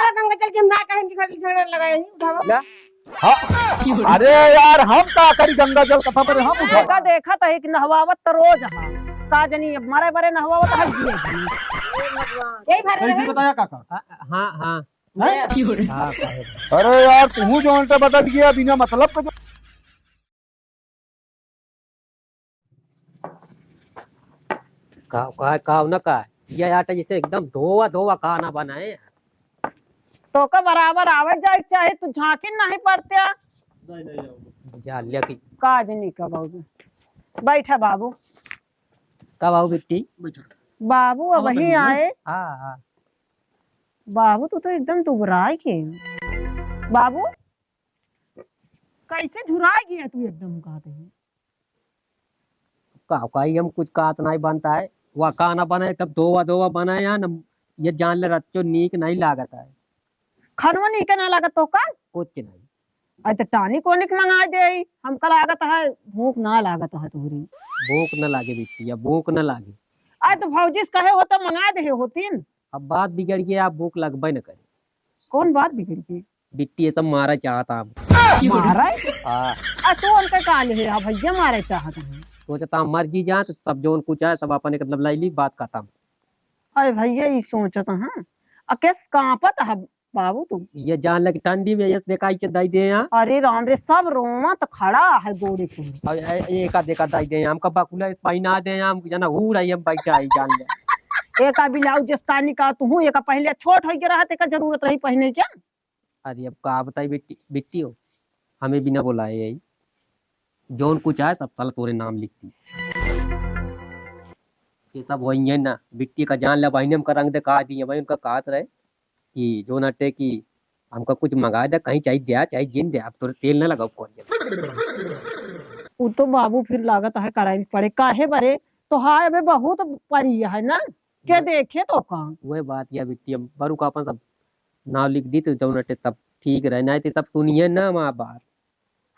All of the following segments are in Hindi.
उठावा गंगा जल के हम ना कहें कि खाली झगड़ा लगाए ही उठावा। हाँ, अरे यार हम का करी गंगा जल कथा पर हम उठा का देखा था कि नहवावत तो रोज हा का जनी मारे बरे नहवावत हट गई यही भरे कैसे रहे बताया काका? हाँ हाँ हाँ अरे यार तू जो उनसे बदल गया बिना मतलब का का न का ये आटा जैसे एकदम धोवा धोवा खाना बनाए। तो का बराबर आवे जाए चाहे तू झांकी नहीं पड़ते जालिया की का जनी का बाबू बैठा बाबू का बाबू बिट्टी। बाबू अब वही आए। हाँ हाँ बाबू तू तो एकदम दुबराई के बाबू कैसे झुराई गया तू एकदम कहते हैं का हम कुछ कात नहीं बनता है वह खाना बनाए तब धोवा धोवा बनाए यहाँ न ये जान ले रच्चो नीक नहीं लागता है खनवा नहीं के ना लागत तो का कुछ नहीं। अच्छा टानी कोनिक मंगा दे हमका लागत है भूख ना लागत है तोहरी भूख न लागे बिट्टी या भूख न लागे। आज तो भौजी से कहे होता मंगा दे होतीन। अब बात बिगड़ गई आप भूख लगबे न करे। कौन बात बिगड़ गई बिट्टी ये सब मारा चाहता हम मारा हाँ तो उनका काल है भैया मारे चाहत है सोचता मर्जी जा तो सब जो कुछ है सब अपन मतलब लाई बात खत्म। अरे भैया ये सोचता है अकेस कांपत है बाबू तू ये जान लगे ठंडी में ये देखा दई दे यहाँ अरे राम रे सब रोमा तो खड़ा है गोड़े के और एक देखा दई दे हम कब बाकुला पहना दे हम जना हूं रही हम बैठा आई जान ले एक ब्लाउज जस्तानी का तू एक पहले छोट हो गया रहा जरूरत रही पहने क्या। अरे अब का बताई बिट्टी बिट्टी हो हमें बिना बुलाए यही जोन कुछ है सब साल तोरे नाम लिखती ये सब वही है ना बिट्टी का जान ला भाई का रंग दिखा दिए भाई उनका कात रहे कि जो नटे की हमका कुछ मंगा दे कहीं चाहिए दिया चाहे जिन दे आप तो तेल न लगाओ कौन वो तो बाबू फिर लागत है कराई पड़े काहे बरे तो हाय अबे बहुत परी है ना के देखे तो का वही बात या बिट्टी अब बरू का अपन सब नाम लिख दी तो जो नटे तब ठीक रहे नहीं तो तब सुनिए ना माँ बात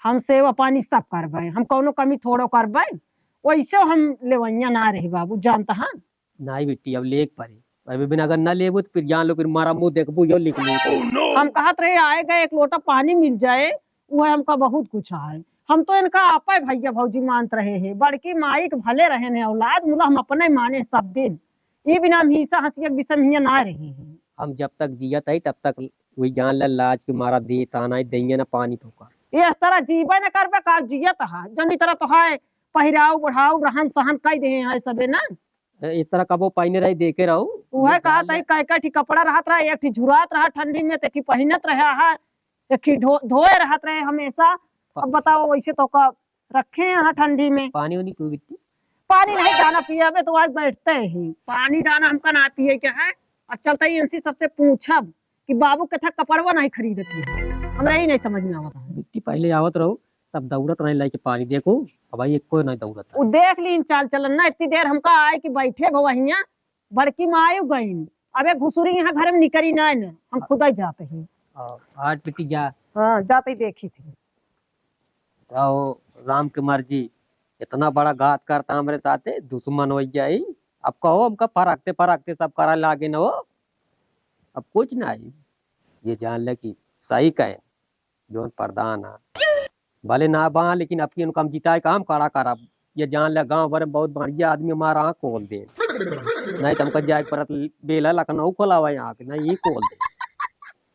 हम सेवा पानी सब करबे हम कौनो कमी थोड़ो करबे वैसे हम लेवैया ना रही बाबू जानता है नहीं बिट्टी अब लेख पड़े अभी बिना अगर न लेबू तो फिर जान लो फिर मारा मुंह देखबू जो लिख लो। हम कहत रहे आएगा एक लोटा पानी मिल जाए वो हमका बहुत कुछ है हम तो इनका आपा भैया भौजी मानत रहे हैं बड़की माई के भले रहे ने औलाद मुला हम अपने माने सब दिन ये बिना हम हिस्सा हंसिया विषम हिया ना रहे हैं। हम जब तक जियत है तब तक वही जान ला लाज के मारा दे ताना देंगे ना पानी तो का ये इस तरह जीवे न करबे का जियत है जनी तरह तो है पहिराव बढ़ाव रहन सहन कई दे हैं सबे ना इस तरह कबो पहने रही देखे रहो वह कहा था कई ठी कपड़ा रहत रहा एक ठी झुरात रहा ठंडी में ते पहनत रहा है एक ठी धोए रहत रहे हमेशा। अब बताओ वैसे तो का रखे यहाँ ठंडी में पानी उनी क्यों बिट्टी पानी नहीं दाना पियाबे तो आज बैठते ही पानी दाना हमका ना पिए क्या है। और चलता ही इनसे सबसे पूछब कि बाबू कथा कपड़वा नहीं खरीदती है हमरा ही नहीं समझ में आवता है। बिट्टी पहले आवत रहो सब दौड़त रहे लाइक पानी देखो अब भाई एक कोई नहीं दौड़त वो देख ली इन चाल चलन ना इतनी देर हमका आए कि बैठे भवहिया बड़की माँ गई अबे घुसुरी यहाँ घर में निकली ना हम खुद ही जाते हैं। आज बिट्टी जा हाँ जाते ही देखी थी आओ राम की मर्जी इतना बड़ा घात करता हमारे साथ दुश्मन हो जाए अब कहो हमका फराकते फराकते सब करा लागे ना हो अब कुछ नहीं ये जान ले कि सही कहे जो प्रधान है भले ना बा लेकिन अपनी उनका जिताए काम करा करा ये जान ले गांव भर में बहुत बढ़िया आदमी हमारा आँख खोल दे नहीं तो हमका जाए परत बेला लखनऊ खोला हुआ यहाँ के नहीं ये खोल दे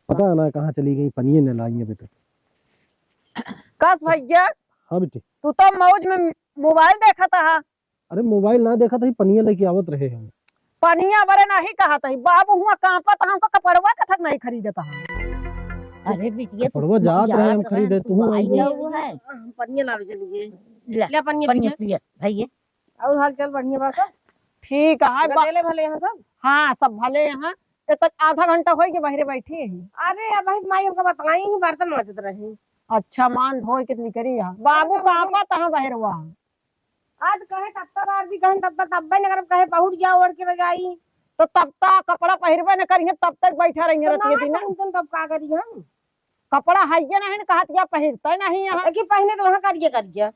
पता ना कहाँ चली गई पनिये न लाई अभी तक। कस भैया हाँ बेटी तू तो मौज में मोबाइल देखा था अरे मोबाइल ना देखा था पनिये लेके आवत रहे हम पनिया बरे नहीं कहा था बाबू हुआ कहाँ पर हमको कपड़वा कथक नहीं खरीदता अरे बिटिया पड़वा जात रहे हम खरीदे तू आई वो है हम पनिया लावे चलिए ले पनिया पनिया पिया भैया और हाल चल बढ़िया बात है ठीक है गदेले भले यहाँ सब। हाँ सब भले यहाँ तक आधा घंटा हो गया बाहरे बैठी है। अरे अब भाई माई हमका बताई ही बर्तन मजत रहे अच्छा मान धोए कितनी करी है बाबू कहाँ पर तहाँ बाहर हुआ आज कहे तब तक आरती कहे तब तक तब नहीं कहे पहुंच जाओ ओढ़ के रजाई तो तब तक कपड़ा पहिरबे न करेंगे तब तक बैठा रहेंगे रतिये दिन तुम तब का करी हम कपड़ा है नहीं कहत या पहिरते नहीं यहाँ कि पहने तो वहाँ करिए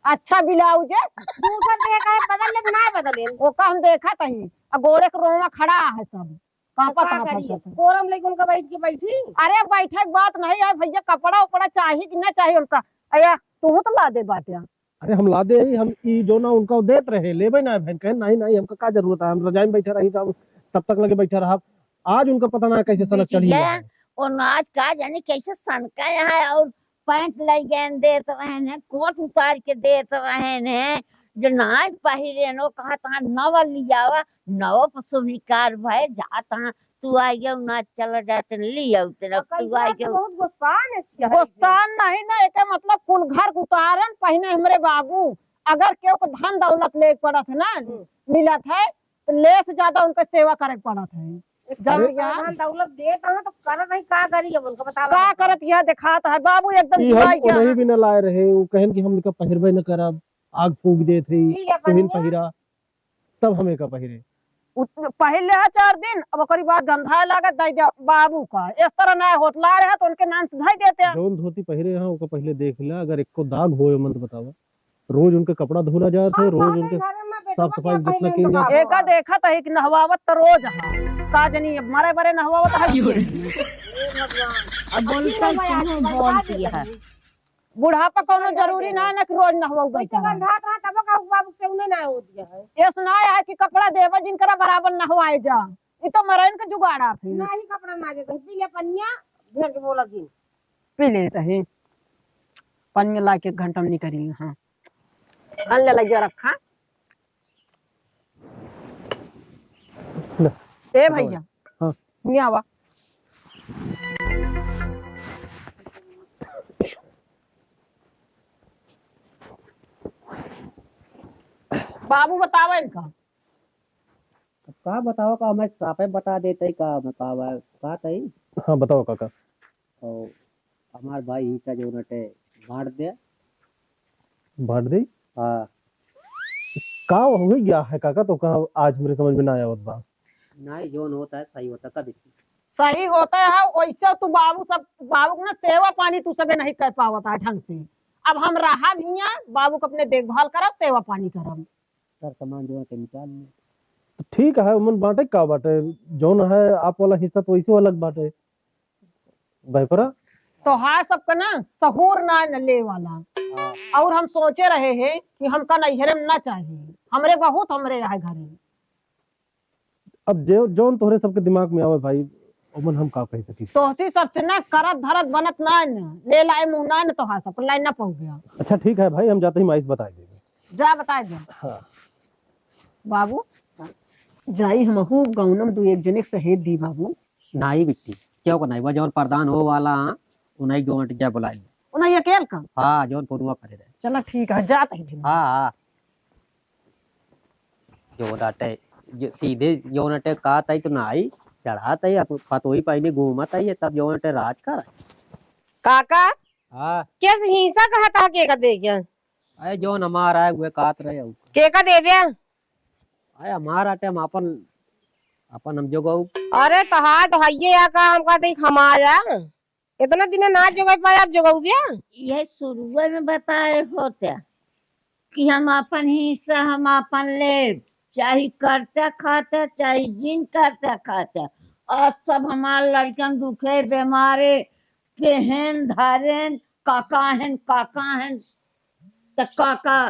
अच्छा ब्लाउज दूसर देह कहे बदल ले ना बदले वो का हम देखा तही गोड़े के रोमा खड़ा है सब कहाँ का पर करिए कोरम लेके उनका बैठ के बैठी। अरे बैठे के बात नहीं है भैया, कपड़ा उपड़ा चाहिए कि ना चाहिए उनका। अया तू तो ला दे बाटिया। अरे हम ला दे ही, हम ई जो ना उनका देत रहे लेबे ना बहन, कहे नहीं नहीं हमका का जरूरत है, हम रजाई में बैठे रही तब तक लगे बैठा रहा। आज उनका पता ना कैसे सनक चढ़ी है। और नाच का जाने कैसे सनका है, और पैंट लगे देत रहे हैं, कोट उतार के देत रहे हैं, जो नाच पहिरे नो कहा तहाँ नव लियावा, नव पर स्वीकार भय जाता तू आ गया नाच चला जाते लिया तेरा तू आ गया। बहुत गुस्सा ने गुस्सा नहीं ना, एक मतलब कुल घर उतारन पहने हमरे बाबू। अगर केहू को धन दौलत ले पड़त है ना मिलत है तो ले से ज्यादा उनका सेवा करे पड़त है। जब यहाँ दौलत देता है तो कर नहीं का करी अब उनका बता का करत यह दिखाता है बाबू एकदम ई हम नहीं भी न लाए रहे, वो कहन कि हम का पहिरबे न करब, आग फूक देत रही तुहिन पहिरा, तब हमें का पहिरे पहले है 4 दिन, अब ओकरी बाद गंधा लागत दई दे बाबू का। इस तरह ना होतला रहे तो उनके नाम से धई देते हैं। जौन धोती पहिरे हैं ओका पहले देख ले, अगर एको दाग होए मन तो बतावा। रोज उनके कपड़ा धोला जात है, रोज उनके साफ सफाई जितना की जात है। एका देखा तो एक नहवावत तो रोज है का जनी मारे बरे नहवावत है। अब बोलता बोल दिया बुढ़ापा कोनो जरूरी ना है ना कि रोज नहवाऊ बैठा है। गंधा था तब का बाबू से उन्हें ना हो दिया है। ये सुनाया है कि कपड़ा देवा जिनकरा बराबर नहवाए जा, ये तो मरन का जुगाड़ा फिर ना ही कपड़ा ना देते पी ले पन्निया भेज के बोला जी पी लेते हैं। पन्ने ला के 1 घंटा में निकली। हाँ अल्ले लगे रखा ए भैया। हाँ नहीं आवा बाबू बतावा इनका। का बताओ का मैं साफे बता देते का बतावा का तई। हाँ बताओ काका। तो हमार भाई ही का जो नटे बांट दे बांट दे। हाँ का हो गया है काका, तो का आज मेरे समझ में ना आया वो बात। नहीं जोन होता है सही होता कभी सही होता है वैसे तू बाबू सब बाबू ना सेवा पानी तू सबे नहीं कर पावता है ढंग से। अब हम रहा भैया बाबू को अपने देखभाल करब सेवा पानी करब सर सामान जो है निकाल ले। तो ठीक है मन बांटे का बाटे, जौन है आप वाला हिस्सा तो वैसे अलग बाटे भाई परा। तो हाँ सबका ना सहूर ना न ले वाला। और हम सोचे रहे हैं कि हमका नैहरे में ना चाहिए, हमरे बहुत हमरे यहाँ घरे। अब जो जौन तोहरे सबके दिमाग में आवे भाई ओमन हम का कह सकी। तोहसी सबसे ना करत धरत बनत ना न ले लाए मुंह ना न तो हाँ सब लाइन ना पहुंच गया। अच्छा ठीक है भाई, हम जाते ही माइस बता देंगे। जा बता दे। हाँ बाबू जाई हमहू गौनम 2-1 जने सहेद दी बाबू। नहीं बिट्टी क्यों को नहीं वो जौन प्रधान हो वाला उन्हें जो क्या बुला ले उन्हें अकेल का। हाँ जौन पुरुआ करे रहे। चलो ठीक है जाते ही। हाँ हाँ जो डाटे जो सीधे जो नटे का तई तो नहीं चढ़ाता ही पतोही पानी घूमता ही तब जो नटे राज कर। काका हाँ कैसे हिंसा कहा था के का दे गया अरे जो हमारा है वे काट रहे हो के का देव्या। अरे हमारा टे हम अपन अपन हम जो गऊ। अरे तो हाँ तो हाइये या का हम कहते हमारा इतना दिन नाच जगह पाए आप जगह बिया। यह शुरू में बताए होते कि हम अपन हिस्सा हम अपन ले, चाहे करते खाते चाहे जिन करते खाते। और सब हमारे लड़कन दुखे बीमारे केहन धारेन काका हैं तो काका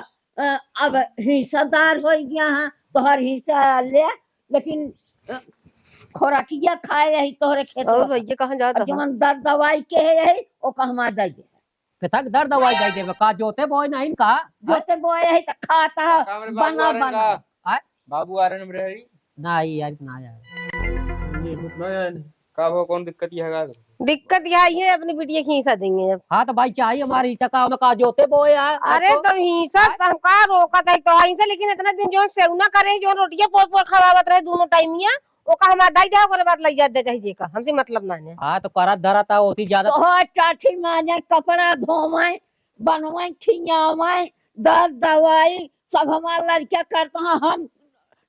अब हिस्सादार हो गया है तो हर हिस्सा ले, लेकिन खोराकिया खाए यही तोहरे खेत और भैया कहाँ जाता जवन दर्द दवाई के है यही ओ का हमार दे कितक दर्द दवाई दे देवे का जोते बोय नहीं का जोते बोए है तो खाता बना बना। बाबू आ रहे हैं नहीं यार ना यार का हो कौन दिक्कत ये है। दिक्कत यह है अपनी बिटिया की हिस्सा देंगे अब। हाँ तो भाई चाहिए हमारी हिस्सा का हम का जोते बोय यार। अरे तो हिस्सा का रोका था तो हिस्सा, लेकिन इतना दिन जो सेवना करे जो रोटियां पोप खवावत रहे दोनों टाइमिया ओका हमार दाई जाओ करे बात लग जात दे चाहिए का हमसे मतलब ना है। हाँ तो करत धरा था होती ज्यादा तो चाठी माने कपड़ा धोवाए बनवाए खियावाए दर्द दवाई सब हमार लड़कियां करता है। हम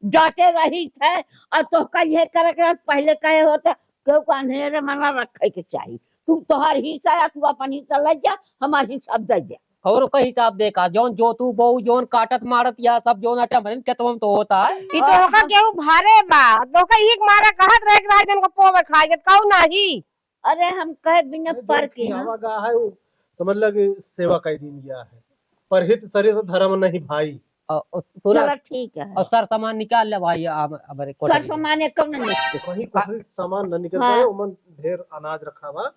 डांटे रही थे और तो का ये करे पहले कहे होता क्यों अंधेरे मना रखे के चाहिए। तू तोहर हिस्सा तू अपन हिस्सा ले जा हमार हिस्सा दे दे। और का हिसाब देखा जोन जो तू बहु जोन काटत मारत या सब जोन अटे हमरे खेतवा में तो होता है। ई तो होका केहू भारे बा तो का एक मारा कहत रहे कि जन को पोवे खाई जत कहू नहीं। अरे हम कहे बिना पर के हाँ। हवा गा है वो समझ लगे सेवा का दिन गया है परहित सरे से धर्म नहीं भाई। चलो ठीक है। और सर सामान निकाल ले भाई हमारे सर सामान कब न निकले कहीं कोई सामान न निकलता है उमन ढेर अनाज रखा बा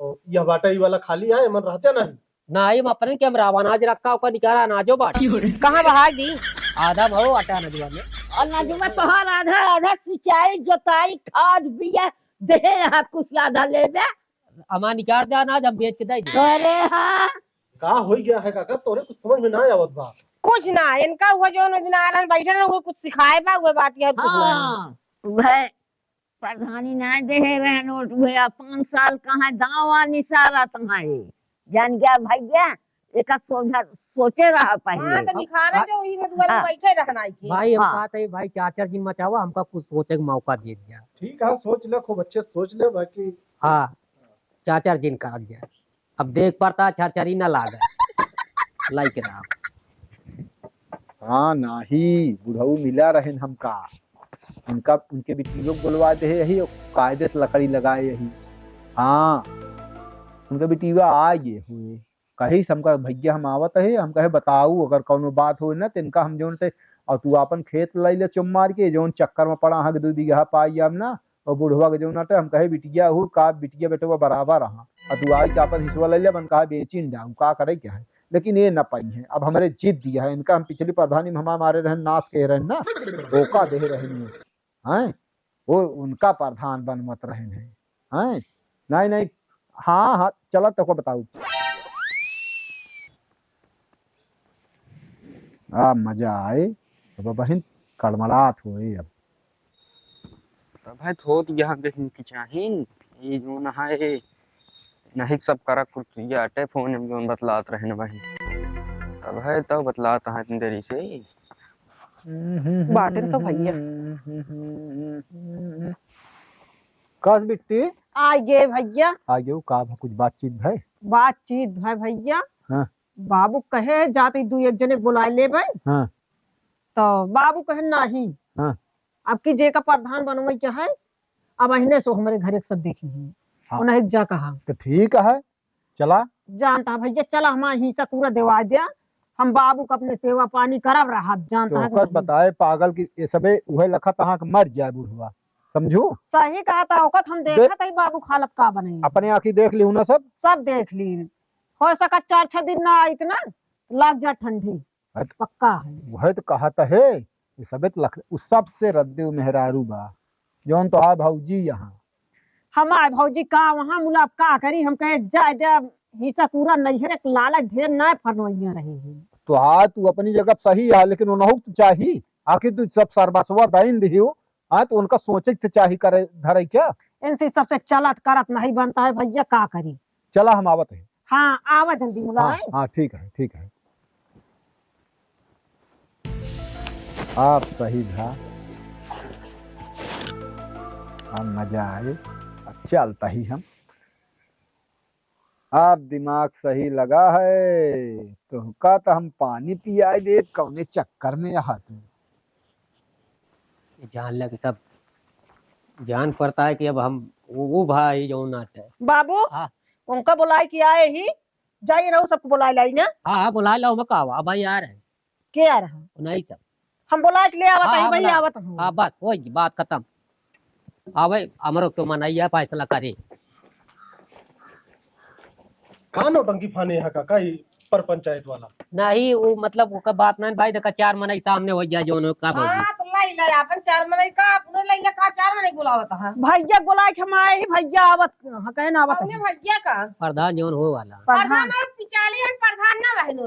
और यह बाटा ई वाला खाली है मन रहते नहीं नहीं अपने कैमरा अनाज रखा ओका निकाला अनाजो बाट कहां बहा दी आधा भरो आटा नदिया में और नदीमा तोहार आधा आधा सिंचाई जोताई खाद बिया दे यहाँ कुछ आधा ले ले। हमारा निकाल दे अनाज हम बेच के दे दे। अरे हाँ का हो गया है काका तोरे कुछ समझ में ना आवत बा। कुछ ना इनका हुआ जो दिन आलन बैठे ना वो कुछ सिखाए बा वो बात या कुछ ना। हाँ वह प्रधानी ना दे रहे नोट वह 5 साल कहाँ दावा निसारा तुम्हारे जान गया भैया एक सोचे रहा हां पहले। तो दिखाना जो वही में दुआर बैठे रहना है भाई हम हाँ। कहते हैं भाई 4-4 दिन मचावा हमका कुछ सोचे का मौका दे दिया। ठीक है सोच ले खूब अच्छे सोच ले बाकी हाँ 4-4 दिन का दिया अब देख पड़ता 4-4 ही ना लागे लाइक रहा। हाँ नाही बुढ़ऊ मिला रहे हमका उनका उनके बेटी लोग बोलवा दे यही कायदे से लकड़ी लगाए यही। हाँ उनका बेटीवा आ गए हुए कही हमका भैया हम आवत है हम कहे बताऊ अगर कौनो बात हो ना तो इनका हम जोन से और तू अपन खेत लाई ले चुम मार के जोन चक्कर में पड़ा हाँ 2 बीघा पाई अब ना और बुढ़वा के जोन अटे हम कहे बिटिया हो का बिटिया बेटवा बराबर रहा और तू आई के अपन हिस्सा ले ले बन कहा बेची न जाऊँ का करे क्या है लेकिन ये न पाई है अब हमारे जीत दिया है इनका हम पिछली प्रधानी में हम मारे रहे नाश कह रहे ना धोखा दे रहे हैं वो उनका प्रधान बन मत रहे हैं नहीं नहीं हाँ हाँ चला तो को बताऊ मजा आए अब बहन कड़मड़ात हुए अब भाई थोत यहाँ देखने की चाहिए ये जो नहाए नहीं सब करा कुछ ये अटे फोन में जोन बतलात रहे ना भाई तब है तो बतलाता है इतनी देरी से बाटे तो भैया कस बिट्टी आगे भैया आगे का कुछ बातचीत भाई बातचीत भाई भैया हाँ। बाबू कहे जाते 2-1 जने बुलाए ले भाई हाँ। तो बाबू कहे नहीं हाँ। अब की जे का प्रधान बनवाई क्या है अब अहिने सो हमारे घर एक सब देखी हाँ। उन्हें जा कहा तो ठीक है चला जानता है भैया चला हमारा हिस्सा पूरा देवा दिया हम बाबू का अपने सेवा पानी करब रहा जानता है तो बताए पागल की ये सबे वह लखा तहाँ के मर जाए बुढ़वा समझू सही कहा था औकत हम देखा था बाबू खालत का बने अपने आँखी देख ली ना सब देख ली हो सका 4-6 दिन ना आई ना लग जा ठंडी पक्का है वह तो कहा था है ये सबे तो लख उस सबसे रद्दे मेहरारू बा जौन तो आ भौजी यहाँ हमारे भौजी का वहाँ मुलाब का करी हम कहे जाए दे हिस्सा पूरा नैहर एक लालच ढेर न फरनोइया रही है तो हाँ तू अपनी जगह सही है लेकिन उन्हों तो चाहिए आखिर तू सब सरबसवा दाइन दियो हाँ तो उनका सोचे के चाहिए करे धरे क्या इनसे सबसे चलत करत नहीं बनता है भैया का करी चला हम आवत है हाँ आवा जल्दी मुलाए हाँ ठीक है आप सही था हम मजा आए चलता ही हम आप दिमाग सही लगा है तो का तो हम पानी पिया दे कौने चक्कर में यहाँ तू जान लगे सब जान पड़ता है कि अब हम वो भाई जो नाटे बाबू हाँ। उनका बुलाए कि आए ही जाइए ना सबको बुलाए लाई ना हाँ बुला लो मैं कहा भाई आ रहे के आ रहा नहीं सब हम बुला के ले आवत हाँ, है भाई बुला। आवत हूँ हाँ बस वो बात खत्म हाँ भाई हमारे तो मनाइए फैसला करे का नौटंकी फाने यहाँ का ही पर पंचायत वाला नहीं वो मतलब वो का बात नहीं भाई देखा 4 मनाई सामने हो गया जो का बोल हां तो लाई लाई अपन 4 मने का अपने लाई का 4 मने बुलावत है भैया बुलाए के हम आए ही भैया आवत हाँ कहे ना आवत अपने भैया का प्रधान जोन हो वाला प्रधान और पिचाली है प्रधान ना बहनो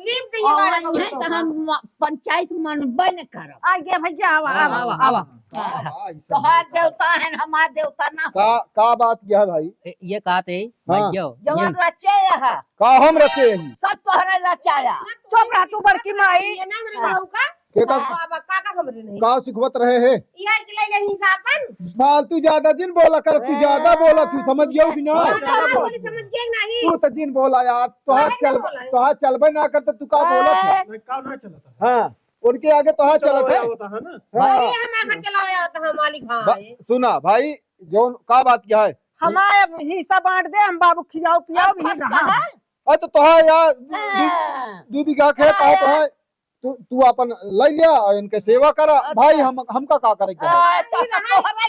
लीव दिए और गाड़ी यहाँ तो हम पंचायत मनबे न करब आ गया भैया आवा आवा आवा आवा तोहार देवता है हमार देवता ना हो। का बात किया है भाई ये कहते हाँ। भैया जवान रचे है का हम रखे हैं सब तोहरे रचाया चुप रह तू बड़की माई ये ना मेरे बहू का के का बाबा का खबर नहीं का सिखवत रहे है यार के ले हिसाबन फालतू ज्यादा जिन बोला कर, तू ज्यादा बोला, तू समझ गया कि ना? बोली समझ गए नहीं तू तो जिन बोला यार, तो चलबे ना कर तो तू का बोला था? काम ना चला था हाँ, उनके आगे तो चलत है। होता है ना। हाँ। हम आकर चलाया होता है मालिक भाई सुना भाई, जो का बात क्या है? हमारे हिस्सा बांट दे, हम बाबू खिलाओ पियाओ भी रहा। अरे तो यार 2 बीघा खेत है तो है, तू अपन ले लिया और इनके सेवा करा भाई। हमका का करेंगे?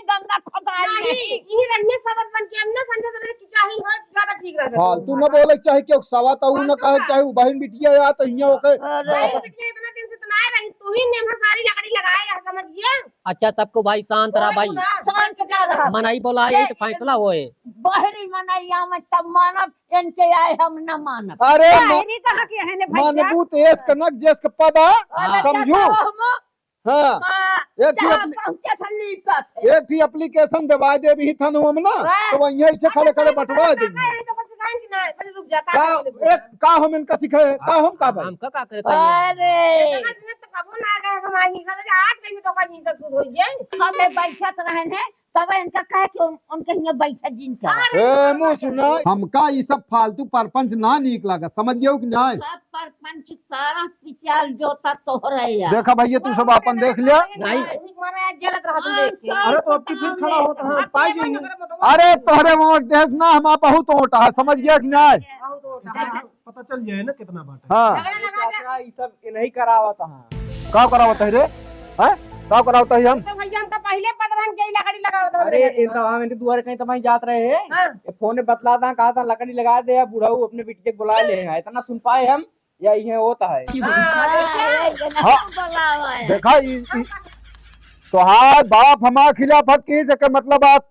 गंगा खोदाई नहीं यही रहने सबक बन के हम ना संध्या सवेरे की चाहिए हो ज्यादा ठीक रहेगा फालतू न बोले चाहे क्यों सवा तो न कहे चाहे वो बहन बिटिया या तो हिया ओके भाई बिटिया इतना दिन से तनाए रही तू ही ने सारी लकड़ी लगाए है समझ गया। अच्छा सबको भाई शांत रहा भाई, शांत जा रहा मनाई बोला यही तो फैसला होए। बहरी मनाइया में तब मानब, इनके आए हम न मानब। अरे नहीं कहा कि है ने भैया मानबूत एस कनक जेस के पदा समझू। हाँ, एक ही एप्लीकेशन दबा दे भी थन हम ना तो वहीं से खड़े खड़े बटवा देंगे। तो कुछ सिखाएं कि ना पहले रुक जा का हम इनका सिखाए का हम का भाई? हमका का करे अरे इतना दिन तक कबो ना गए हमारी हिस्सा से आज कहीं तो कहीं हिस्सा शुरू हो गया हमें बैठत रहने तब इनका कहे कि उनके यहाँ बैठा जिनका ए मुँह सुना, हमका ये सब फालतू परपंच ना नीक लगा, समझ गए कि ना? सब परपंच सारा पिचाल जोता तोहरे यार। देखा भैया तू सब अपन देख लिया। नहीं। मारा जलत रहा तू देख के अरे तो अब की फिर खड़ा होता है पाई जी। अरे तोहरे वोट देश ना हम बहुत वोट है, समझ गया कि ना? पता चल जाए ना कितना बात है। हाँ सब नहीं करावत का करावत है रे? हैं का करावत है हम? तो भैया हमका पहले पदरन के लकड़ी लगावत अरे इन तमाम इनके दुआरे कहीं तमाम जात रहे हैं। हां ये फोन में बतला था, कहा था लकड़ी लगा दे या बूढ़ाऊ अपने बिटिया को बुला ले हैं। इतना सुन पाए हम या ये होता है? देखा तोहार बाप हमार खिलाफ की से मतलब आप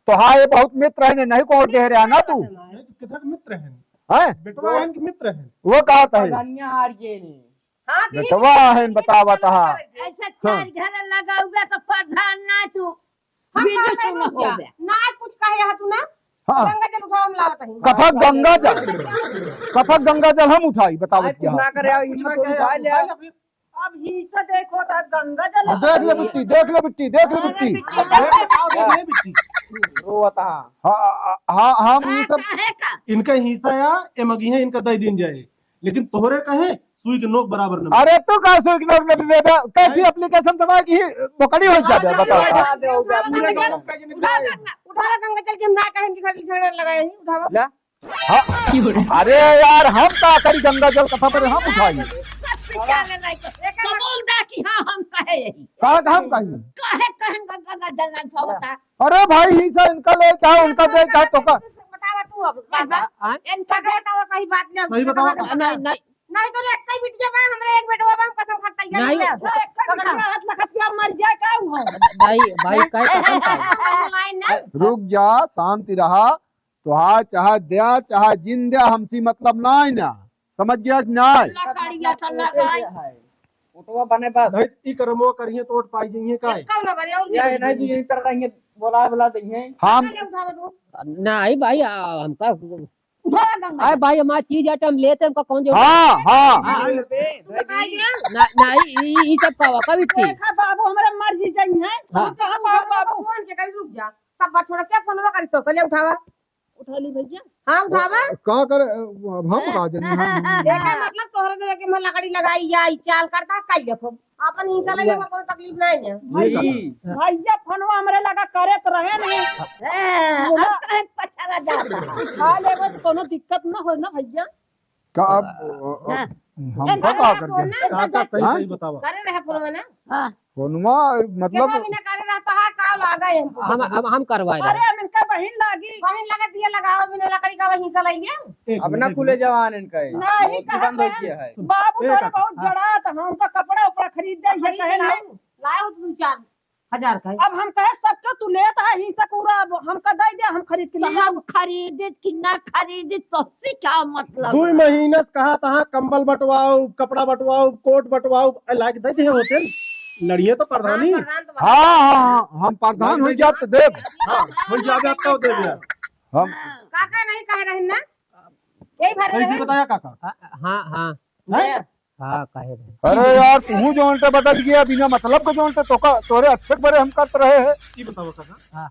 तोहार ये बहुत मित्र है नहीं को दे रहा ना तू किधर मित्र है? हैं बेटवा है कि मित्र है? वो कहता है प्रधानिया हार गए ने। हां बेटवा है बतावा तहा। ऐसा 4 घर लगाऊगा तो प्रधान ना तू हम बीजू का सुन हो गया। ना कुछ कहे है तू ना हाँ गंगा जल उठाओ हम लावत हई कफक गंगा जल हम उठाई बतावत कुछ क्या? ना करे आओ इनको तो उठा ले आओ। अब हिस्सा देखो तो गंगा जल देख ले बिट्टी देख ले बिट्टी देख ले बिट्टी। रोता हाँ हम ये सब काहे का इनका हिस्सा या एमगी है इनका 10 दिन जाए, लेकिन तोहरे कहे सुई के नोक बराबर न। अरे तू का सो इग्नोर कर दे बे कैसी एप्लीकेशन दबा की बोकड़ी हो जाते बताओ। उठावा गंगा जल के हम ना कहें कि खाली झगड़ा लगाए ही उठावा अरे यार हम का करी गंगा जल कथा पर हम उठाई पिचाले नहीं तो बोल दा कि हां हम कहे यही का हम कही? कहे गंगा जल नहीं होता। अरे भाई ही से इनका ले जाओ उनका दे जाओ तो का बतावा तू अब इनका बतावा सही बात ले सही बताओ। नहीं नहीं नहीं तो एक ही बिटिया बा हमरे एक बेटवा बा हम कसम खाता ही नहीं। हाथ लखतिया मर जाए का हो। भाई भाई काय कसम का लाइन ना रुक जा शांति रहा तो चाहे दया चाहे जिन दया हमसी मतलब ना है ना, समझ गया कि ना? लकड़िया तो लगाई फोटो बने बस भाई ई करमो करिए तो वोट पाई जाइए का है? कब ना बने और या नहीं जी यही कर रही है, बोला देंगे हम उठावा तू नहीं भाई हमका उठावा गंगा अरे भाई हमारी चीज आइटम लेते हमका कौन जो हाँ हाँ बताई दिया नहीं ये सब का का बिट्टी देखा बाबू हमारे मर्जी चाहिए हाँ। कहां बाबू फोन के करी रुक जा सब बात छोड़ के फोनवा करी तो कले उठावा उठा ली भैया। हां उठावा का कर हम का जनी हम देखा मतलब तोहरे देवे के मैं लकड़ी लगाई या ई चाल करता काई देखो अपन हिस्सा ले में कोई तकलीफ नहीं है। भैया फोनवा हमरे लगा करे तो रहे नहीं अब कहे पछाड़ा जाता खा लेबे तो कोनो दिक्कत ना हो ना भैया। का अब हम का कर दे का सही बतावा। करे रहे फोन में ना हां फोनमा मतलब देखो भी ना करे रहता है काल आ गए हमको हम करवाए अरे हम इनका बहन लागी बहन लगा दिया लगाओ बिना लकड़ी का वही हिस्सा लइए अब ना खुले जवान इनका नहीं कहा है। बाबू तोरे बहुत जड़ा तो हमका कपड़ा उपड़ा खरीद दे ये कहे नहीं। लाए हो तू 4,000 का अब हम कहे सबके तू लेता है हिस्सा पूरा हमका दे दे हम खरीद के तो लिए। हम खरीदे कि ना खरीदे तो से क्या मतलब 2 महीने से कहा तहा कंबल बटवाओ कपड़ा बटवाओ कोट बटवाओ लाइक दे दे होटल लड़िए तो प्रधानी। हाँ हम प्रधान हो जात तो देव हो जावे आपका दे दिया। हम काका नहीं कह रहे ना यही भरे सही रहे बताया काका। हाँ हाँ दे। हाँ कहे रहे अरे यार तू जोन ते बदल गया बिना मतलब को जोन ते तोरे अच्छे बड़े हम करते रहे है। ई बताओ काका हाँ।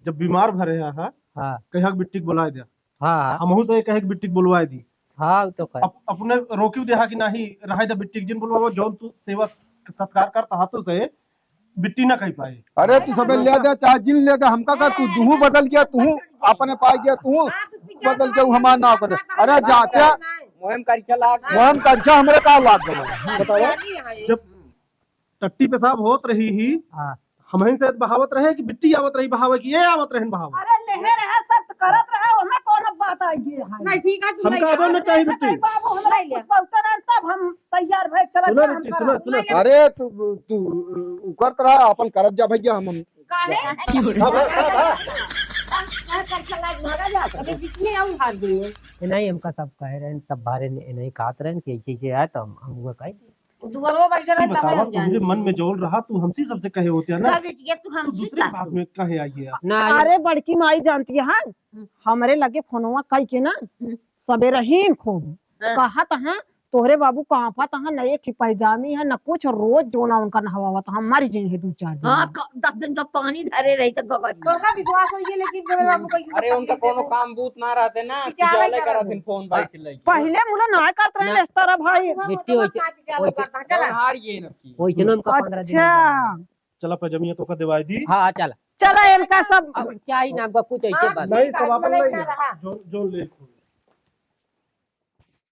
जब बीमार भरे हा हाँ कहिया के बिट्टी बुला दिया हाँ हमहू से कहे के बिट्टी बुलवाए दी हाँ वो तो कहे अपने रोकियो देहा कि नहीं रहे द बिट्टी जिन बुलवाओ जौन तू सेवा सत्कार करता हाथों से बिट्टी ना कही पाए। अरे तू सब ले दे चाहे जिन ले दे हमका कर तू दूह बदल गया तू अपने पाई गया तू बदल के हमार ना करे। अरे जाते मुहिम करके लाग मोहन कंचा हमरे का लाग गया बताओ। जब टट्टी पेशाब होत रही ही हाँ हमहन से बहावत रहे कि बिट्टी आवत रही बहावे कि ये आवत रहे बहावे। अरे लेहे रहे सब करत रहे ओमे कौन बात आई है नहीं ठीक है तू हमका अब न चाहिए बिट्टी। बाबू हमरा कुछ बहुते ना तब हम तैयार भए चलत सुनो हम बिट्टी करब। सुनो अरे तू करत रहा अपन करत जा भैया हम अभी जितने आऊं हार जाइए नहीं हमका सब कहे रहे सब बारे नहीं कहते रहे कि ऐसे ऐसे आए तो हम वो कह दिए दुआरो बैठे रहे तब बतावा हम जान तुम्हारे मन में जोल रहा तू हमसे सबसे कहे होते है ना घर बिटिया तू तू हमसे दूसरी बात में कहे आई है। ना अरे बड़की माई जानती है हमरे लगे फोनवा कई के ना सबेरे ही खूब कहा तहा तोहरे बाबू कहाँ पा तहा न एक ही पैजामी है न कुछ रोज जोना उनका नहवावा तो हम मर जाए 2-4 दिन हाँ 10 दिन का पानी धरे रही तो गगन तो का विश्वास हो ये लेकिन मेरे बाबू कैसे अरे उनका कोनो काम बूत ना रहते ना पिचारे पिचाले करत करत फोन बाइक के लगी पहले मुला ना करत रहे इस तरह भाई बिट्टी होई करता चला हार ये न की वही चलो हमका 15 दिन अच्छा चला पैजमिया तो का दिवाई दी हाँ चला चला इनका सब अब क्या ही ना हमका कुछ ऐसे बात नहीं सब अपन नहीं ले रहा जो जो ले